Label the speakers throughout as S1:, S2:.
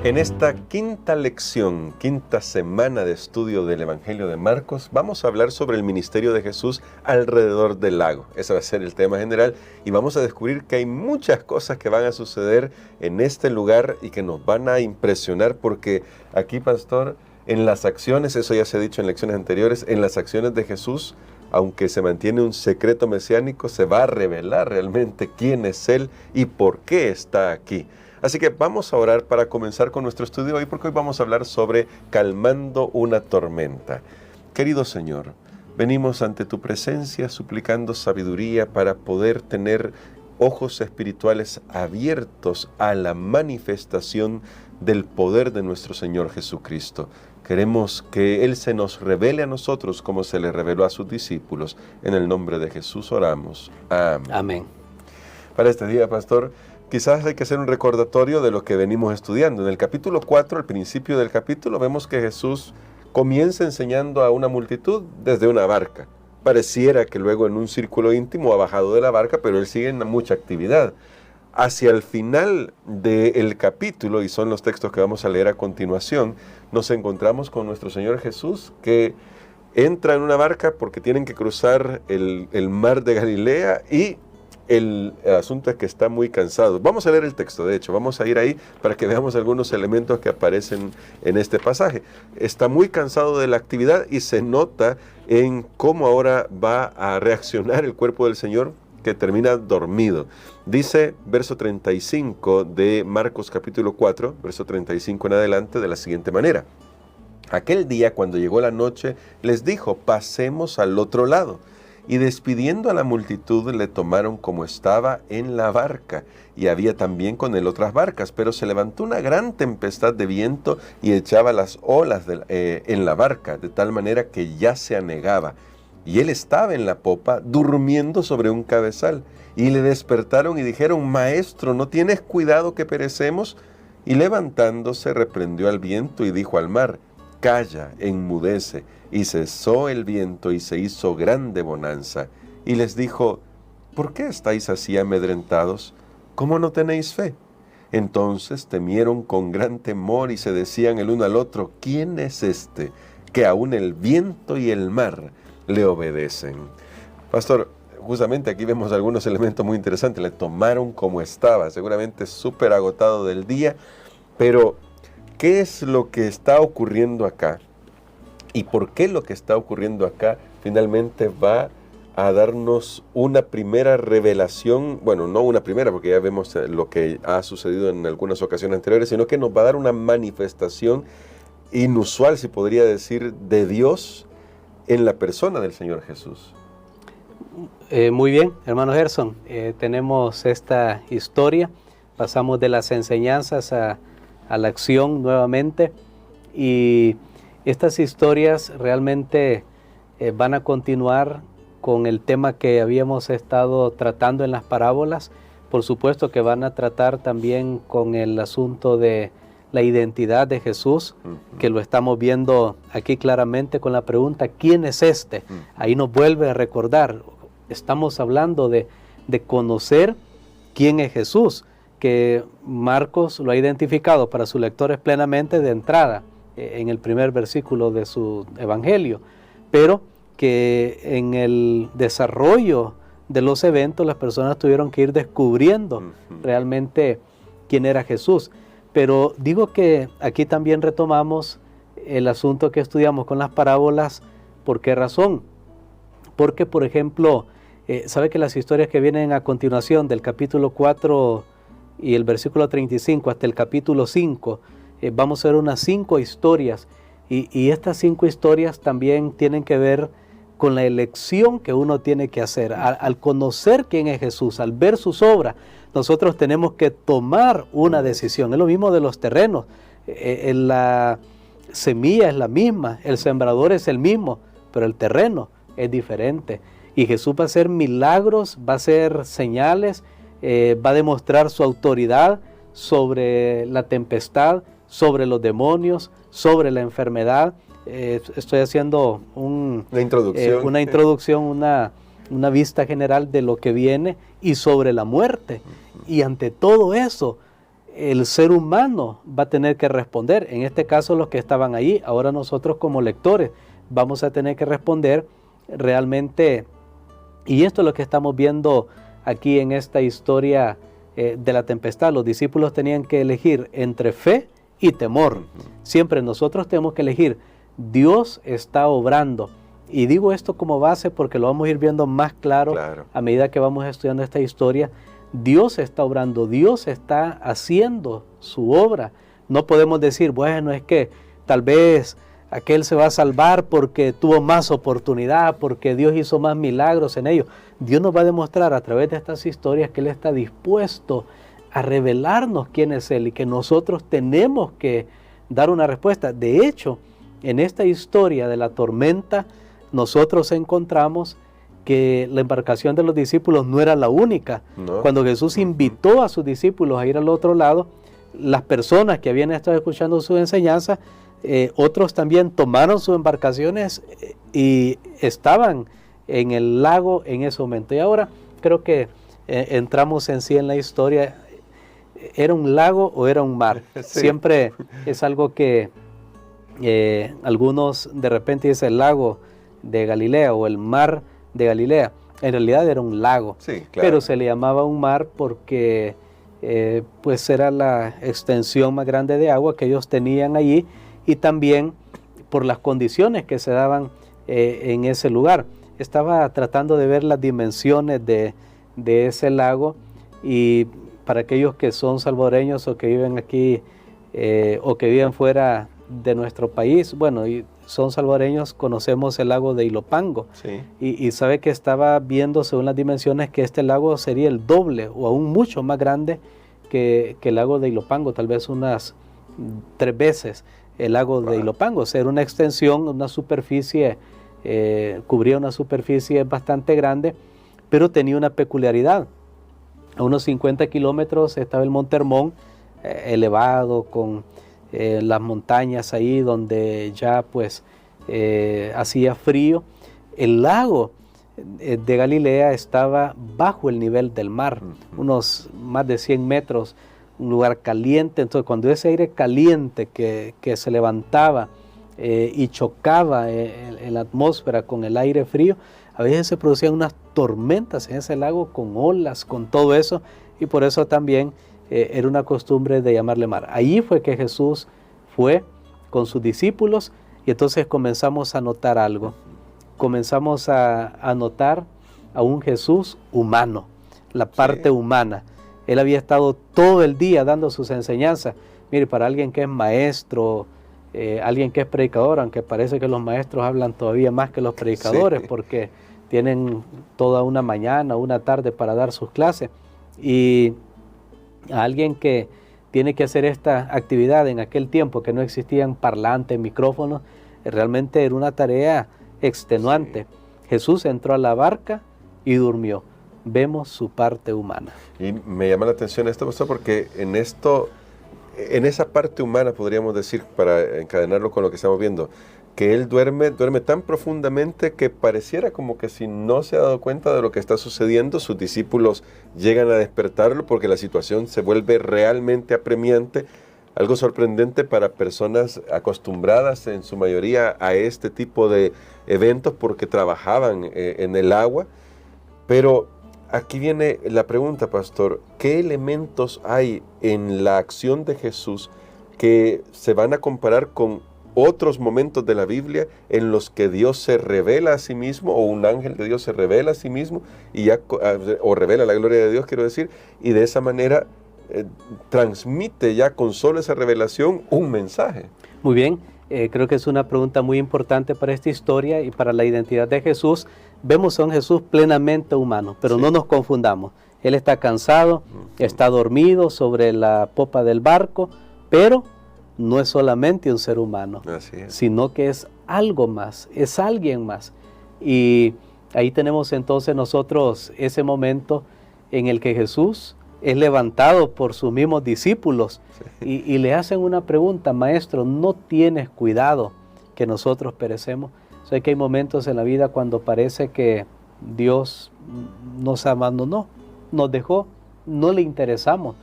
S1: En esta quinta lección, quinta semana de estudio del Evangelio de Marcos, vamos a hablar sobre el ministerio de Jesús alrededor del lago. Ese va a ser el tema general y vamos a descubrir que hay muchas cosas que van a suceder en este lugar y que nos van a impresionar porque aquí, pastor, en las acciones, eso ya se ha dicho en lecciones anteriores, en las acciones de Jesús, aunque se mantiene un secreto mesiánico, se va a revelar realmente quién es Él y por qué está aquí. Así que vamos a orar para comenzar con nuestro estudio hoy, porque hoy vamos a hablar sobre calmando una tormenta. Querido Señor, venimos ante tu presencia suplicando sabiduría para poder tener ojos espirituales abiertos a la manifestación del poder de nuestro Señor Jesucristo. Queremos que Él se nos revele a nosotros como se le reveló a sus discípulos. En el nombre de Jesús oramos. Amén.
S2: Amén.
S1: Para este día, pastor, quizás hay que hacer un recordatorio de lo que venimos estudiando. En el capítulo 4, al principio del capítulo, vemos que Jesús comienza enseñando a una multitud desde una barca. Pareciera que luego en un círculo íntimo ha bajado de la barca, pero Él sigue en mucha actividad. Hacia el final del capítulo, y son los textos que vamos a leer a continuación, nos encontramos con nuestro Señor Jesús que entra en una barca porque tienen que cruzar el mar de Galilea y el asunto es que está muy cansado. Vamos a leer el texto, de hecho, vamos a ir ahí para que veamos algunos elementos que aparecen en este pasaje. Está muy cansado de la actividad y se nota en cómo ahora va a reaccionar el cuerpo del Señor, que termina dormido. Dice verso 35 de Marcos capítulo 4, verso 35 en adelante, de la siguiente manera. Aquel día, cuando llegó la noche, les dijo: pasemos al otro lado. Y despidiendo a la multitud, le tomaron como estaba en la barca. Y había también con él otras barcas, pero se levantó una gran tempestad de viento y echaba las olas en la barca, de tal manera que ya se anegaba. Y él estaba en la popa, durmiendo sobre un cabezal. Y le despertaron y dijeron: Maestro, ¿no tienes cuidado que perecemos? Y levantándose, reprendió al viento y dijo al mar: Calla, enmudece. Y cesó el viento y se hizo grande bonanza. Y les dijo: ¿Por qué estáis así amedrentados? ¿Cómo no tenéis fe? Entonces temieron con gran temor y se decían el uno al otro: ¿Quién es este, que aún el viento y el mar le obedecen? Pastor, justamente aquí vemos algunos elementos muy interesantes. Le tomaron como estaba, seguramente súper agotado del día, pero ¿qué es lo que está ocurriendo acá? ¿Y por qué lo que está ocurriendo acá finalmente va a darnos una primera revelación? Bueno, no una primera, porque ya vemos lo que ha sucedido en algunas ocasiones anteriores, sino que nos va a dar una manifestación inusual, si podría decir, de Dios en la persona del Señor Jesús.
S2: Muy bien, hermano Gerson, tenemos esta historia, pasamos de las enseñanzas a la acción nuevamente, y estas historias realmente van a continuar con el tema que habíamos estado tratando en las parábolas. Por supuesto que van a tratar también con el asunto de la identidad de Jesús, que lo estamos viendo aquí claramente con la pregunta: ¿quién es este? Ahí nos vuelve a recordar, estamos hablando de conocer quién es Jesús, que Marcos lo ha identificado para sus lectores plenamente de entrada, en el primer versículo de su evangelio, pero que en el desarrollo de los eventos las personas tuvieron que ir descubriendo realmente quién era Jesús. Pero digo que aquí también retomamos el asunto que estudiamos con las parábolas. ¿Por qué razón? Porque, por ejemplo, sabe que las historias que vienen a continuación del capítulo 4 y el versículo 35 hasta el capítulo 5, vamos a ver unas 5 historias, y estas 5 historias también tienen que ver con la elección que uno tiene que hacer. Al conocer quién es Jesús, al ver sus obras, nosotros tenemos que tomar una decisión. Es lo mismo de los terrenos. La semilla es la misma, el sembrador es el mismo, pero el terreno es diferente. Y Jesús va a hacer milagros, va a hacer señales, va a demostrar su autoridad sobre la tempestad, sobre los demonios, sobre la enfermedad. Estoy haciendo una introducción, una vista general de lo que viene, y sobre la muerte. Y ante todo eso, el ser humano va a tener que responder. En este caso los que estaban ahí, ahora nosotros como lectores vamos a tener que responder realmente. Y esto es lo que estamos viendo aquí en esta historia de la tempestad. Los discípulos tenían que elegir entre fe y temor. Siempre nosotros tenemos que elegir. Dios está obrando. Y digo esto como base porque lo vamos a ir viendo más claro a medida que vamos estudiando esta historia. Dios está obrando, Dios está haciendo su obra. No podemos decir, bueno, es que tal vez aquel se va a salvar porque tuvo más oportunidad, porque Dios hizo más milagros en ellos. Dios nos va a demostrar a través de estas historias que Él está dispuesto a revelarnos quién es Él y que nosotros tenemos que dar una respuesta. De hecho, en esta historia de la tormenta, nosotros encontramos que la embarcación de los discípulos no era la única. No. Cuando Jesús invitó a sus discípulos a ir al otro lado, las personas que habían estado escuchando su enseñanza, otros también tomaron sus embarcaciones y estaban en el lago en ese momento. Y ahora creo que entramos en sí en la historia. ¿Era un lago o era un mar? Sí. Siempre es algo que algunos de repente dicen el lago de Galilea o el mar de Galilea. En realidad era un lago, sí, claro. Pero se le llamaba un mar porque pues era la extensión más grande de agua que ellos tenían allí, y también por las condiciones que se daban en ese lugar. Estaba tratando de ver las dimensiones de ese lago, y para aquellos que son salvadoreños o que viven aquí o que viven fuera de nuestro país, bueno, y son salvadoreños, conocemos el lago de Ilopango, sí. y sabe que estaba viendo según las dimensiones que este lago sería el doble o aún mucho más grande que el lago de Ilopango, tal vez unas 3 veces el lago de Ilopango. O sea, era una extensión, una superficie, cubría una superficie bastante grande, pero tenía una peculiaridad. A unos 50 kilómetros estaba el Monte Hermón, elevado con las montañas ahí donde ya pues hacía frío. El lago de Galilea estaba bajo el nivel del mar, unos más de 100 metros, un lugar caliente. Entonces cuando ese aire caliente que se levantaba y chocaba en la atmósfera con el aire frío, a veces se producían unas tormentas en ese lago con olas, con todo eso, y por eso también era una costumbre de llamarle mar. Allí fue que Jesús fue con sus discípulos, y entonces comenzamos a notar algo. Comenzamos a notar a un Jesús humano, la parte humana. Él había estado todo el día dando sus enseñanzas. Mire, para alguien que es maestro, alguien que es predicador, aunque parece que los maestros hablan todavía más que los predicadores, porque tienen toda una mañana, una tarde para dar sus clases, y a alguien que tiene que hacer esta actividad en aquel tiempo que no existían parlantes, micrófonos, realmente era una tarea extenuante. Jesús entró a la barca y durmió. Vemos su parte humana.
S1: Y me llama la atención esto, pastor, porque en esa parte humana, podríamos decir, para encadenarlo con lo que estamos viendo, que Él duerme tan profundamente que pareciera como que si no se ha dado cuenta de lo que está sucediendo, sus discípulos llegan a despertarlo porque la situación se vuelve realmente apremiante, algo sorprendente para personas acostumbradas en su mayoría a este tipo de eventos porque trabajaban en el agua. Pero aquí viene la pregunta, pastor, ¿qué elementos hay en la acción de Jesús que se van a comparar con otros momentos de la Biblia en los que Dios se revela a sí mismo, o un ángel de Dios se revela a sí mismo, o revela la gloria de Dios, quiero decir, y de esa manera transmite ya con solo esa revelación un mensaje?
S2: Muy bien, creo que es una pregunta muy importante para esta historia y para la identidad de Jesús. Vemos a un Jesús plenamente humano, pero no nos confundamos. Él está cansado, está dormido sobre la popa del barco, pero no es solamente un ser humano, sino que es algo más, es alguien más. Y ahí tenemos entonces nosotros ese momento en el que Jesús es levantado por sus mismos discípulos y le hacen una pregunta: Maestro, ¿no tienes cuidado que nosotros perecemos? O sea, que hay momentos en la vida cuando parece que Dios nos abandonó, nos dejó, no le interesamos.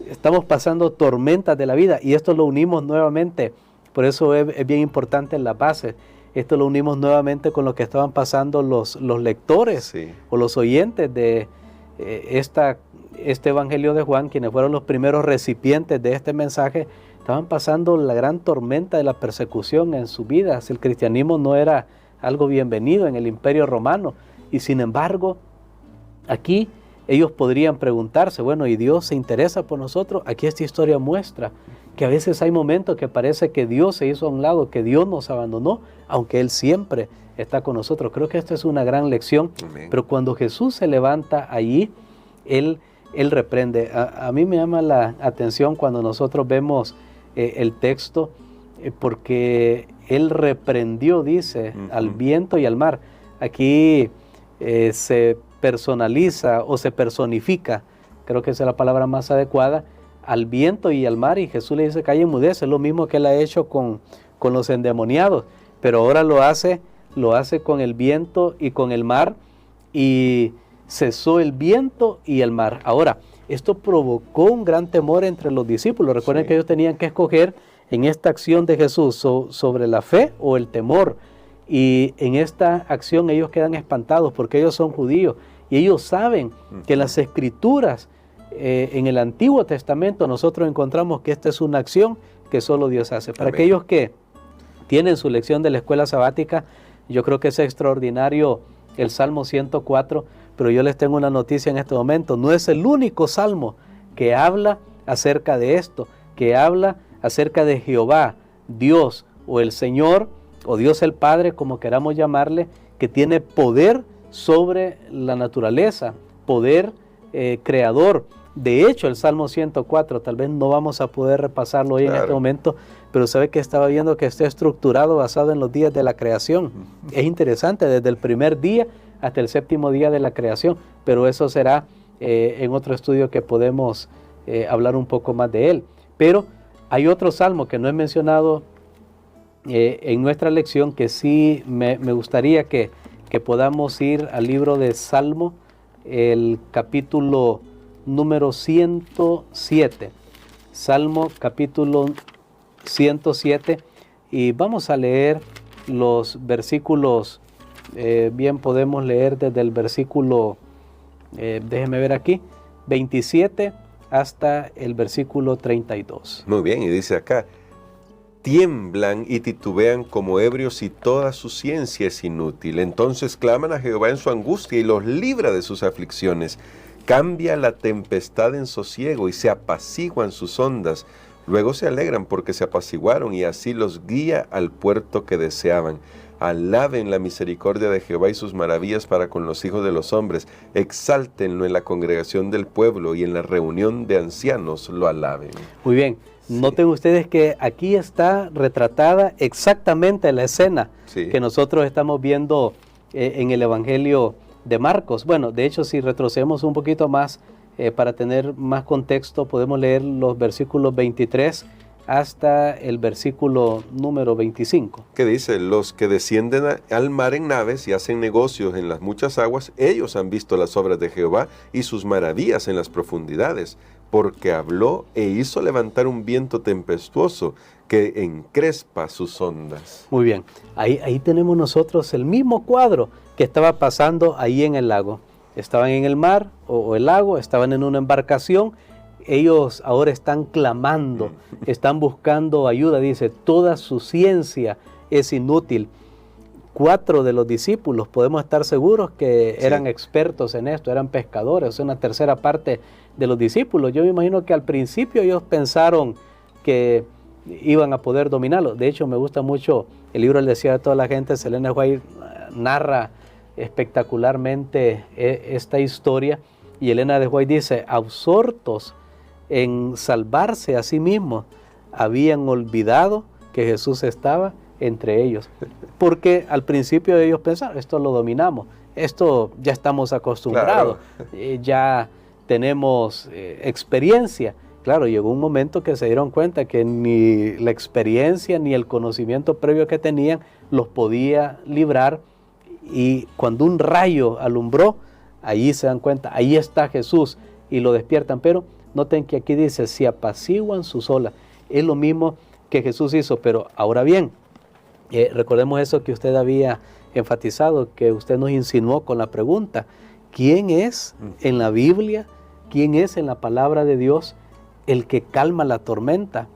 S2: estamos pasando tormentas de la vida y esto lo unimos nuevamente, por eso es bien importante en la base. Esto lo unimos nuevamente con lo que estaban pasando los lectores
S1: Sí.
S2: o los oyentes de este Evangelio de Juan, quienes fueron los primeros recipientes de este mensaje. Estaban pasando la gran tormenta de la persecución en sus vidas. El cristianismo no era algo bienvenido en el Imperio Romano. Y sin embargo, aquí ellos podrían preguntarse, bueno, ¿y Dios se interesa por nosotros? Aquí esta historia muestra que a veces hay momentos que parece que Dios se hizo a un lado, que Dios nos abandonó, aunque Él siempre está con nosotros. Creo que esta es una gran lección.
S1: Amén.
S2: Pero cuando Jesús se levanta allí, Él reprende. A mí me llama la atención cuando nosotros vemos el texto, porque Él reprendió, dice, al viento y al mar. Aquí se personaliza o se personifica, creo que esa es la palabra más adecuada, al viento y al mar, y Jesús le dice, calla y enmudece. Es lo mismo que Él ha hecho con los endemoniados, pero ahora lo hace con el viento y con el mar, y cesó el viento y el mar. Ahora, esto provocó un gran temor entre los discípulos. Recuerden que ellos tenían que escoger en esta acción de Jesús sobre la fe o el temor. Y en esta acción ellos quedan espantados porque ellos son judíos y ellos saben que en las Escrituras, en el Antiguo Testamento, nosotros encontramos que esta es una acción que solo Dios hace. Para aquellos que tienen su lección de la escuela sabática, yo creo que es extraordinario el Salmo 104, pero yo les tengo una noticia en este momento. No es el único salmo que habla acerca de esto, que habla acerca de Jehová, Dios o el Señor, o Dios el Padre, como queramos llamarle, que tiene poder sobre la naturaleza, poder creador. De hecho, el Salmo 104, tal vez no vamos a poder repasarlo hoy en este momento, pero sabe que estaba viendo que está estructurado basado en los días de la creación. Es interesante, desde el primer día hasta el séptimo día de la creación, pero eso será en otro estudio que podemos hablar un poco más de él. Pero hay otro salmo que no he mencionado en nuestra lección, que sí me gustaría que podamos ir al libro de Salmo, el capítulo número 107. Salmo capítulo 107, y vamos a leer los versículos, bien podemos leer desde el versículo, déjeme ver aquí, 27 hasta el versículo 32.
S1: Muy bien, y dice acá, tiemblan y titubean como ebrios y toda su ciencia es inútil. Entonces claman a Jehová en su angustia y los libra de sus aflicciones. Cambia la tempestad en sosiego y se apaciguan sus ondas. Luego se alegran porque se apaciguaron y así los guía al puerto que deseaban. Alaben la misericordia de Jehová y sus maravillas para con los hijos de los hombres. Exáltenlo en la congregación del pueblo y en la reunión de ancianos lo alaben.
S2: Muy bien. Noten ustedes que aquí está retratada exactamente la escena que nosotros estamos viendo en el Evangelio de Marcos. Bueno, de hecho, si retrocedemos un poquito más, para tener más contexto, podemos leer los versículos 23 hasta el versículo número 25.
S1: Que dice, los que descienden al mar en naves y hacen negocios en las muchas aguas, ellos han visto las obras de Jehová y sus maravillas en las profundidades, porque habló e hizo levantar un viento tempestuoso que encrespa sus ondas.
S2: Muy bien, ahí tenemos nosotros el mismo cuadro que estaba pasando ahí en el lago. Estaban en el mar o el lago, estaban en una embarcación. Ellos ahora están clamando, están buscando ayuda. Dice, toda su ciencia es inútil. 4 de los discípulos, podemos estar seguros que eran expertos en esto, eran pescadores, una tercera parte de los discípulos. Yo me imagino que al principio ellos pensaron que iban a poder dominarlo. De hecho, me gusta mucho el libro El deseo de toda la gente. Ellen White narra espectacularmente esta historia, y Elena de White dice, absortos en salvarse a sí mismos, habían olvidado que Jesús estaba entre ellos, porque al principio ellos pensaron, esto lo dominamos, esto ya estamos acostumbrados, ya tenemos experiencia. Claro, llegó un momento que se dieron cuenta que ni la experiencia ni el conocimiento previo que tenían los podía librar, y cuando un rayo alumbró, allí se dan cuenta, ahí está Jesús, y lo despiertan. Pero Noten que aquí dice, si apaciguan sus olas. Es lo mismo que Jesús hizo, pero ahora bien, recordemos eso que usted había enfatizado, que usted nos insinuó con la pregunta, ¿quién es en la Biblia, quién es en la palabra de Dios el que calma la tormenta,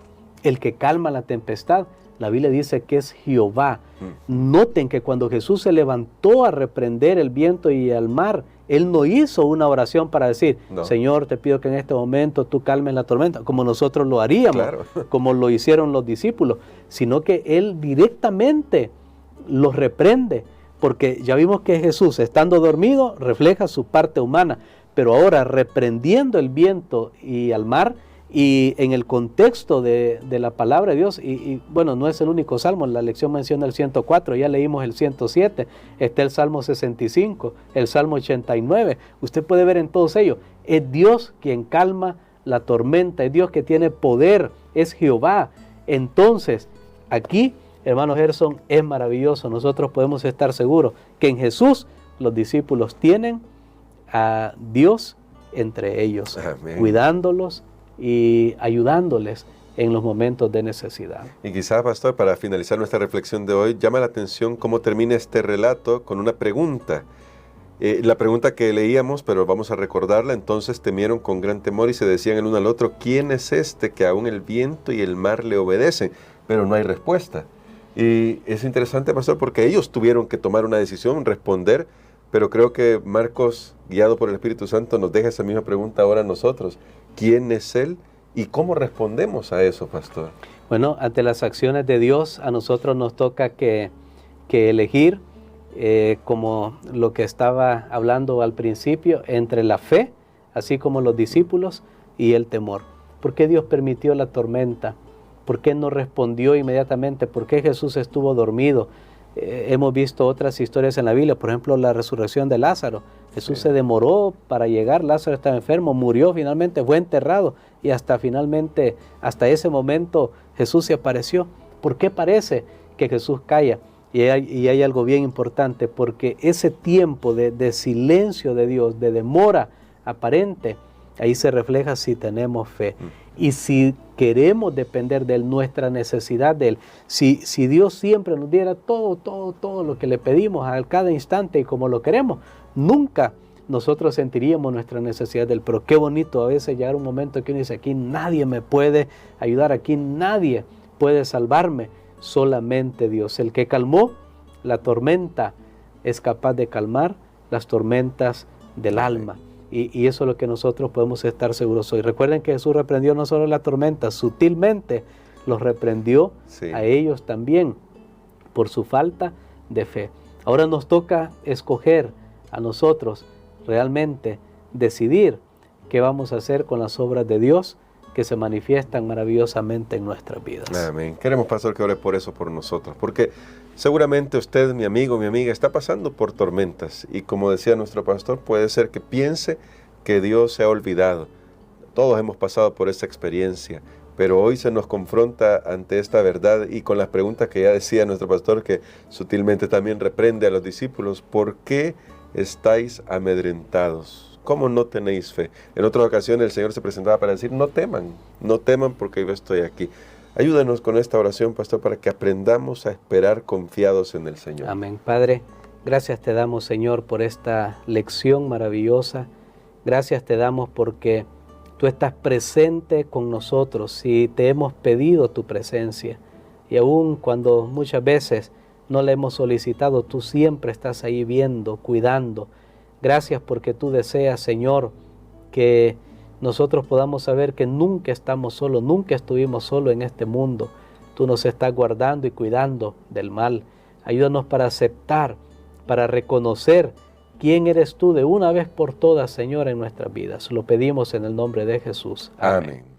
S2: el que calma la tempestad? La Biblia dice que es Jehová. Noten que cuando Jesús se levantó a reprender el viento y el mar, Él no hizo una oración para decir, Señor, te pido que en este momento tú calmes la tormenta, como nosotros lo haríamos, como lo hicieron los discípulos, sino que Él directamente los reprende, porque ya vimos que Jesús, estando dormido, refleja su parte humana, pero ahora reprendiendo el viento y al mar, y en el contexto de la palabra de Dios, y bueno, no es el único salmo, la lección menciona el 104, ya leímos el 107, está el Salmo 65, el Salmo 89, usted puede ver en todos ellos, es Dios quien calma la tormenta, es Dios que tiene poder, es Jehová. Entonces, aquí, hermano Gerson, es maravilloso, nosotros podemos estar seguros que en Jesús los discípulos tienen a Dios entre ellos, amén, cuidándolos y ayudándoles en los momentos de necesidad.
S1: Y quizás, pastor, para finalizar nuestra reflexión de hoy, llama la atención cómo termina este relato con una pregunta. La pregunta que leíamos, pero vamos a recordarla. Entonces temieron con gran temor y se decían el uno al otro, ¿quién es este que aún el viento y el mar le obedecen? Pero no hay respuesta. Y es interesante, pastor, porque ellos tuvieron que tomar una decisión, responder, pero creo que Marcos, guiado por el Espíritu Santo, nos deja esa misma pregunta ahora a nosotros. ¿Quién es Él? ¿Y cómo respondemos a eso, pastor?
S2: Bueno, ante las acciones de Dios, a nosotros nos toca que elegir, como lo que estaba hablando al principio, entre la fe, así como los discípulos, y el temor. ¿Por qué Dios permitió la tormenta? ¿Por qué no respondió inmediatamente? ¿Por qué Jesús estuvo dormido? Hemos visto otras historias en la Biblia, por ejemplo, la resurrección de Lázaro. Jesús se demoró para llegar, Lázaro estaba enfermo, murió finalmente, fue enterrado y hasta ese momento Jesús se apareció. ¿Por qué parece que Jesús calla? Y hay algo bien importante, porque ese tiempo de silencio de Dios, de demora aparente, ahí se refleja si tenemos fe. Y si queremos depender de Él, nuestra necesidad de Él, si Dios siempre nos diera todo lo que le pedimos a cada instante y como lo queremos, nunca nosotros sentiríamos nuestra necesidad de Él. Pero qué bonito a veces llegar un momento que uno dice, aquí nadie me puede ayudar, aquí nadie puede salvarme, solamente Dios. El que calmó la tormenta es capaz de calmar las tormentas del alma. Y eso es lo que nosotros podemos estar seguros hoy. Recuerden que Jesús reprendió no solo la tormenta, sutilmente los reprendió a ellos también por su falta de fe. Ahora nos toca escoger a nosotros realmente decidir qué vamos a hacer con las obras de Dios que se manifiestan maravillosamente en nuestras vidas.
S1: Amén. Queremos, pastor, que ore por eso, por nosotros, porque seguramente usted, mi amigo, mi amiga, está pasando por tormentas y como decía nuestro pastor, puede ser que piense que Dios se ha olvidado. Todos hemos pasado por esa experiencia, pero hoy se nos confronta ante esta verdad y con las preguntas que ya decía nuestro pastor, que sutilmente también reprende a los discípulos, ¿por qué estáis amedrentados? ¿Cómo no tenéis fe? En otras ocasiones el Señor se presentaba para decir, no teman porque yo estoy aquí. Ayúdanos con esta oración, pastor, para que aprendamos a esperar confiados en el Señor.
S2: Amén. Padre, gracias te damos, Señor, por esta lección maravillosa. Gracias te damos porque tú estás presente con nosotros y te hemos pedido tu presencia. Y aun cuando muchas veces no la hemos solicitado, tú siempre estás ahí viendo, cuidando. Gracias porque tú deseas, Señor, que nosotros podamos saber que nunca estamos solos, nunca estuvimos solos en este mundo. Tú nos estás guardando y cuidando del mal. Ayúdanos para aceptar, para reconocer quién eres tú de una vez por todas, Señor, en nuestras vidas. Lo pedimos en el nombre de Jesús. Amén.